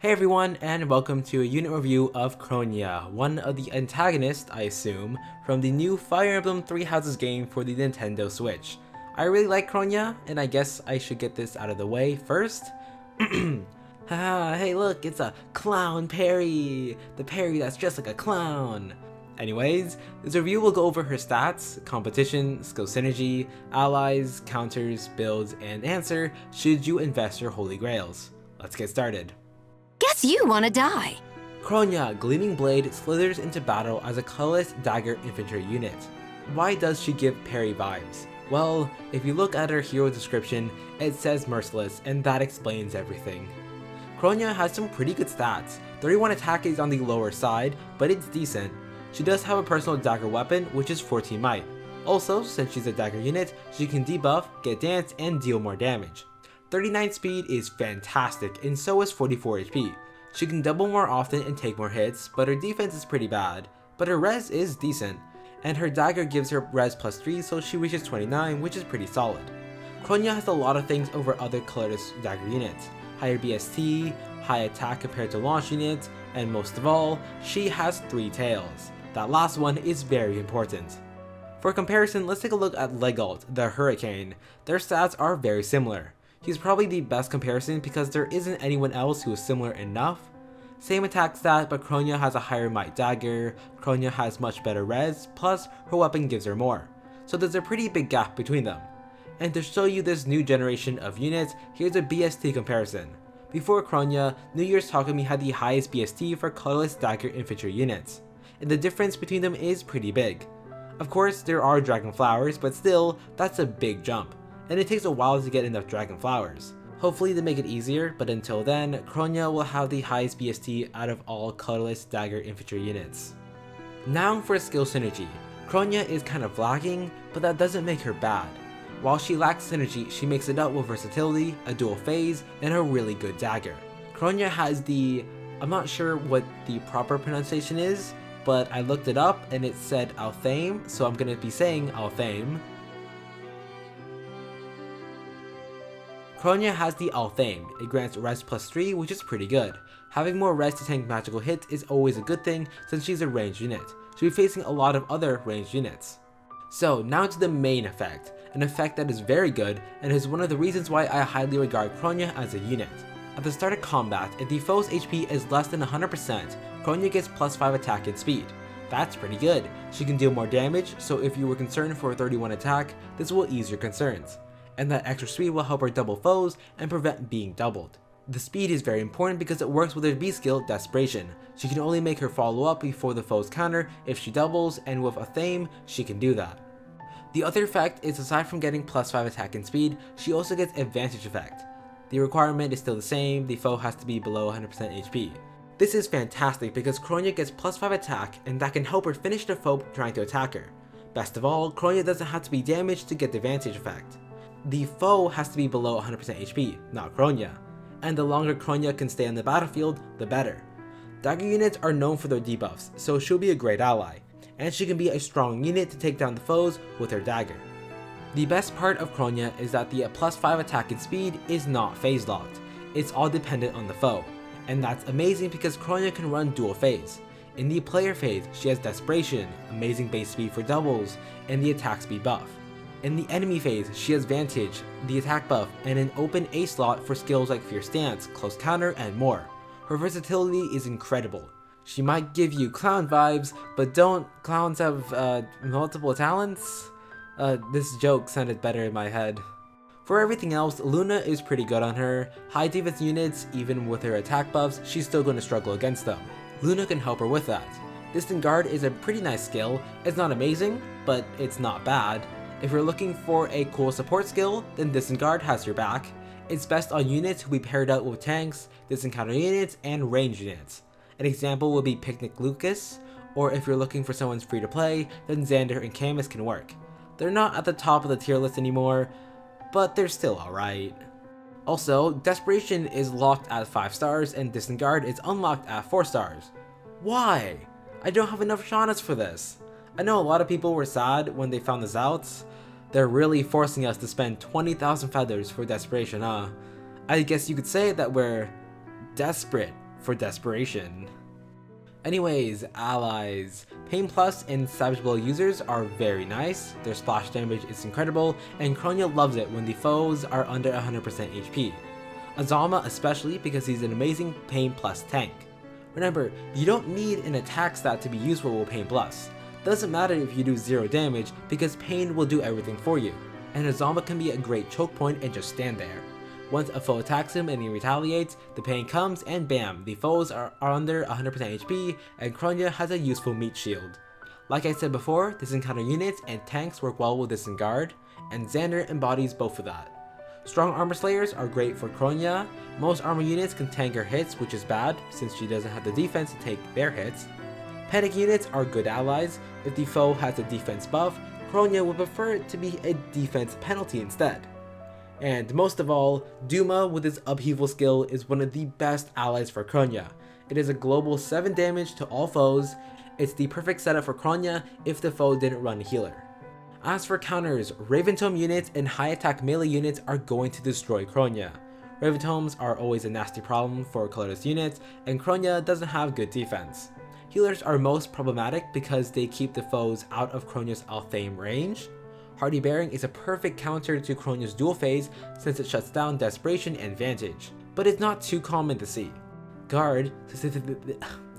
Hey everyone, and welcome to a unit review of Kronya, one of the antagonists, I assume, from the new Fire Emblem Three Houses game for the Nintendo Switch. I really like Kronya, and I guess I should get this out of the way first. Haha, hey look, it's a clown Peri! The Peri that's just like a clown! Anyways, this review will go over her stats, competition, skill synergy, allies, counters, builds, and answer should you invest your holy grails. Let's get started. Guess you wanna die. Kronya, Gleaming Blade, slithers into battle as a colorless dagger infantry unit. Why does she give Peri vibes? Well, if you look at her hero description, it says merciless, and that explains everything. Kronya has some pretty good stats. 31 attack is on the lower side, but it's decent. She does have a personal dagger weapon, which is 14 might. Also, since she's a dagger unit, she can debuff, get dance, and deal more damage. 39 speed is fantastic, and so is 44 HP. She can double more often and take more hits, but her defense is pretty bad. But her res is decent, and her dagger gives her res plus 3, so she reaches 29, which is pretty solid. Kronya has a lot of things over other colorless dagger units. Higher BST, high attack compared to launch units, and most of all, she has 3 tails. That last one is very important. For comparison, let's take a look at Legault, the Hurricane. Their stats are very similar. He's probably the best comparison because there isn't anyone else who is similar enough. Same attack stat, but Kronya has a higher might dagger, Kronya has much better res, plus her weapon gives her more. So there's a pretty big gap between them. And to show you this new generation of units, here's a BST comparison. Before Kronya, New Year's Takumi had the highest BST for colorless dagger infantry units, and the difference between them is pretty big. Of course, there are dragon flowers, but still, that's a big jump. And it takes a while to get enough dragon flowers. Hopefully they make it easier, but until then, Kronya will have the highest BST out of all colorless dagger infantry units. Now for skill synergy. Kronya is kind of lagging, but that doesn't make her bad. While she lacks synergy, she makes it up with versatility, a dual phase, and a really good dagger. Kronya has I'm not sure what the proper pronunciation is, but I looked it up and it said Althame, so I'm gonna be saying Althame. Kronya has the Althame. It grants res plus 3, which is pretty good. Having more res to tank magical hits is always a good thing since she's a ranged unit. She'll be facing a lot of other ranged units. So now to the main effect, an effect that is very good and is one of the reasons why I highly regard Kronya as a unit. At the start of combat, if the foe's HP is less than 100%, Kronya gets plus 5 attack and speed. That's pretty good. She can deal more damage, so if you were concerned for a 31 attack, this will ease your concerns. And that extra speed will help her double foes and prevent being doubled. The speed is very important because it works with her B skill, Desperation. She can only make her follow up before the foe's counter if she doubles, and with Althame, she can do that. The other effect is aside from getting plus 5 attack and speed, she also gets advantage effect. The requirement is still the same, the foe has to be below 100% HP. This is fantastic because Kronya gets plus 5 attack and that can help her finish the foe trying to attack her. Best of all, Kronya doesn't have to be damaged to get the advantage effect. The foe has to be below 100% HP, not Kronya, and the longer Kronya can stay on the battlefield, the better. Dagger units are known for their debuffs, so she'll be a great ally, and she can be a strong unit to take down the foes with her dagger. The best part of Kronya is that the plus 5 attack and speed is not phase locked, it's all dependent on the foe, and that's amazing because Kronya can run dual phase. In the player phase, she has Desperation, amazing base speed for doubles, and the attack speed buff. In the enemy phase, she has Vantage, the attack buff, and an open A slot for skills like Fierce Stance, Close Counter, and more. Her versatility is incredible. She might give you clown vibes, but don't clowns have multiple talents? This joke sounded better in my head. For everything else, Luna is pretty good on her. High defense units, even with her attack buffs, she's still going to struggle against them. Luna can help her with that. Distant Guard is a pretty nice skill. It's not amazing, but it's not bad. If you're looking for a cool support skill, then Distant Guard has your back. It's best on units who will be paired out with tanks, distant counter units, and ranged units. An example would be Picnic Lucas, or if you're looking for someone's free to play, then Xander and Camus can work. They're not at the top of the tier list anymore, but they're still alright. Also, Desperation is locked at 5 stars and Distant Guard is unlocked at 4 stars. Why? I don't have enough Shaunas for this. I know a lot of people were sad when they found this out. They're really forcing us to spend 20,000 feathers for Desperation, huh? I guess you could say that we're desperate for desperation. Anyways, allies. Pain Plus and Savage Blow users are very nice, their splash damage is incredible, and Kronya loves it when the foes are under 100% HP. Azama especially because he's an amazing Pain Plus tank. Remember, you don't need an attack stat to be useful with Pain Plus. Doesn't matter if you do 0 damage because Pain will do everything for you, and Azama can be a great choke point and just stand there. Once a foe attacks him and he retaliates, the pain comes and bam, the foes are under 100% HP and Kronya has a useful meat shield. Like I said before, Disencounter units and tanks work well with Disengard, and Xander embodies both of that. Strong armor slayers are great for Kronya. Most armor units can tank her hits, which is bad since she doesn't have the defense to take their hits. Panic units are good allies. If the foe has a defense buff, Kronya would prefer it to be a defense penalty instead. And most of all, Duma with his upheaval skill is one of the best allies for Kronya. It is a global 7 damage to all foes. It's the perfect setup for Kronya if the foe didn't run a healer. As for counters, Raventome units and high attack melee units are going to destroy Kronya. Raventomes are always a nasty problem for colorless units, and Kronya doesn't have good defense. Healers are most problematic because they keep the foes out of Kronya's Althame range. Hardy Bearing is a perfect counter to Kronya's dual phase since it shuts down Desperation and Vantage, but it's not too common to see. Guard,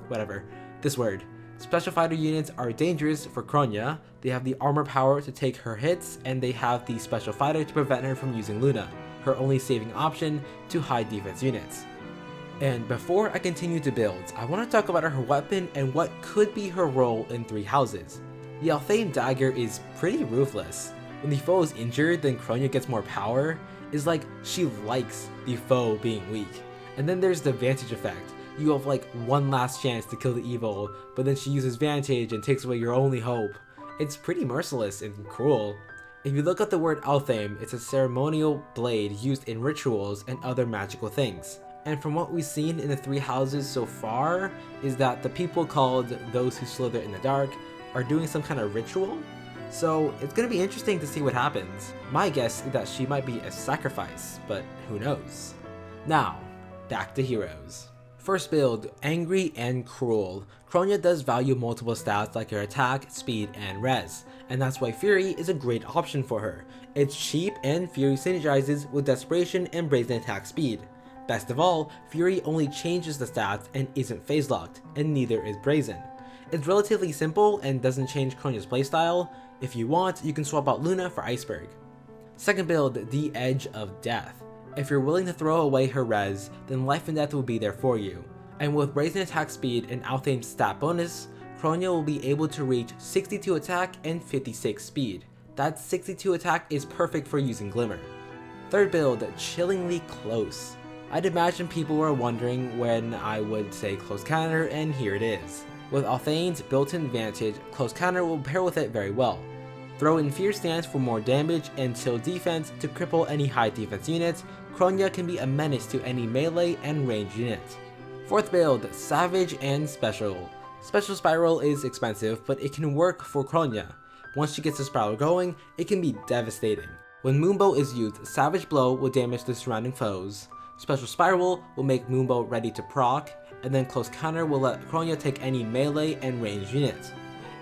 whatever, this word. Special fighter units are dangerous for Kronya. They have the armor power to take her hits, and they have the special fighter to prevent her from using Luna, her only saving option to high defense units. And before I continue to build, I want to talk about her weapon and what could be her role in Three Houses. The Althame dagger is pretty ruthless. When the foe is injured, then Kronya gets more power. It's like she likes the foe being weak. And then there's the Vantage effect. You have like one last chance to kill the evil, but then she uses Vantage and takes away your only hope. It's pretty merciless and cruel. If you look at the word Althame, it's a ceremonial blade used in rituals and other magical things. And from what we've seen in the Three Houses so far, is that the people called those who slither in the dark are doing some kind of ritual. So it's gonna be interesting to see what happens. My guess is that she might be a sacrifice, but who knows. Now, back to heroes. First build, Angry and Cruel. Kronya does value multiple stats like her attack, speed, and res, and that's why Fury is a great option for her. It's cheap and Fury synergizes with Desperation and Brazen attack speed. Best of all, Fury only changes the stats and isn't phase locked, and neither is Brazen. It's relatively simple and doesn't change Kronya's playstyle. If you want, you can swap out Luna for Iceberg. Second build, The Edge of Death. If you're willing to throw away her res, then Life and Death will be there for you. And with Brazen attack speed and Althame's stat bonus, Kronya will be able to reach 62 attack and 56 speed. That 62 attack is perfect for using Glimmer. Third build, Chillingly Close. I'd imagine people were wondering when I would say Close Counter, and here it is. With Althane's built-in Vantage, Close Counter will pair with it very well. Throw in Fierce Stance for more damage and Chill Defense to cripple any high defense units. Kronya can be a menace to any melee and ranged units. Fourth build, Savage and Special. Special Spiral is expensive, but it can work for Kronya. Once she gets the spiral going, it can be devastating. When Moonbow is used, Savage Blow will damage the surrounding foes. Special Spiral will make Moonbow ready to proc, and then Close Counter will let Kronya take any melee and ranged units.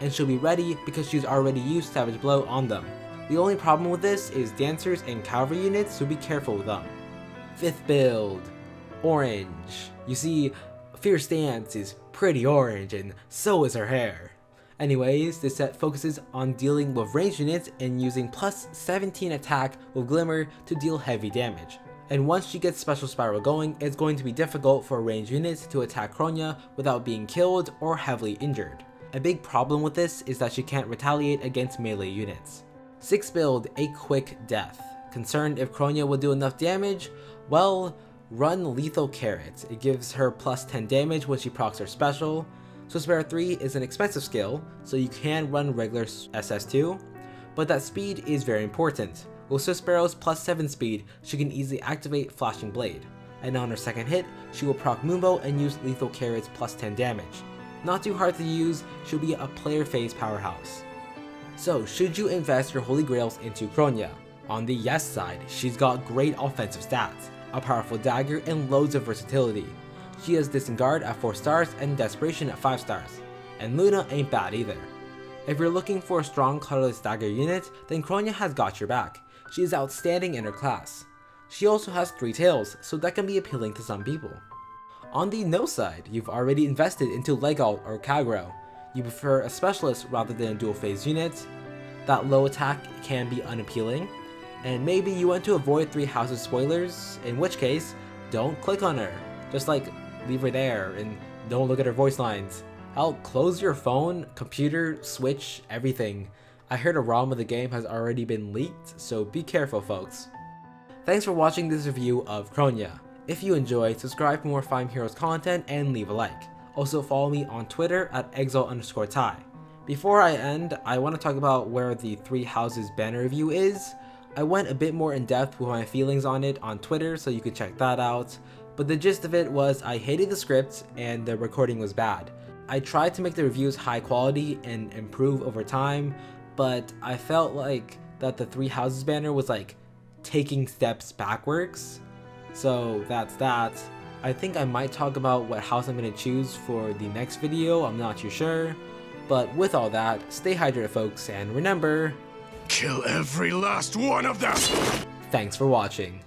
And she'll be ready because she's already used Savage Blow on them. The only problem with this is Dancers and Cavalry units, so be careful with them. Fifth build, Orange. You see, Fierce Stance is pretty orange and so is her hair. Anyways, this set focuses on dealing with ranged units and using plus 17 attack with Glimmer to deal heavy damage. And once she gets Special Spiral going, it's going to be difficult for ranged units to attack Kronya without being killed or heavily injured. A big problem with this is that she can't retaliate against melee units. Sixth build, A Quick Death. Concerned if Kronya will do enough damage? Well, run Lethal Carrot. It gives her plus 10 damage when she procs her special. Swiss Sparrow 3 is an expensive skill, so you can run regular SS2, but that speed is very important. With Swiss Sparrow's plus 7 speed, she can easily activate Flashing Blade, and on her second hit, she will proc Moonbow and use Lethal Carrot's plus 10 damage. Not too hard to use, she'll be a player phase powerhouse. So, should you invest your Holy Grails into Kronya? On the yes side, she's got great offensive stats, a powerful dagger, and loads of versatility. She has Disengard at 4 stars and Desperation at 5 stars. And Luna ain't bad either. If you're looking for a strong colorless dagger unit, then Kronya has got your back. She is outstanding in her class. She also has 3 tails, so that can be appealing to some people. On the no side, you've already invested into Legalt or Kagro. You prefer a specialist rather than a dual phase unit. That low attack can be unappealing. And maybe you want to avoid Three Houses spoilers, in which case, don't click on her. Just like, leave her there and don't look at her voice lines. Hell, close your phone, computer, switch, everything. I heard a ROM of the game has already been leaked, so be careful folks. Thanks for watching this review of Kronya. If you enjoyed, subscribe for more Fire Emblem Heroes content and leave a like. Also follow me on Twitter at exalt_ty. Before I end, I want to talk about where the Three Houses banner review is. I went a bit more in depth with my feelings on it on Twitter, so you can check that out. But the gist of it was I hated the script and the recording was bad. I tried to make the reviews high quality and improve over time, but I felt like that the Three Houses banner was like taking steps backwards. So that's that. I think I might talk about what house I'm going to choose for the next video, I'm not too sure. But with all that, stay hydrated folks, and remember, kill every last one of them! Thanks for watching.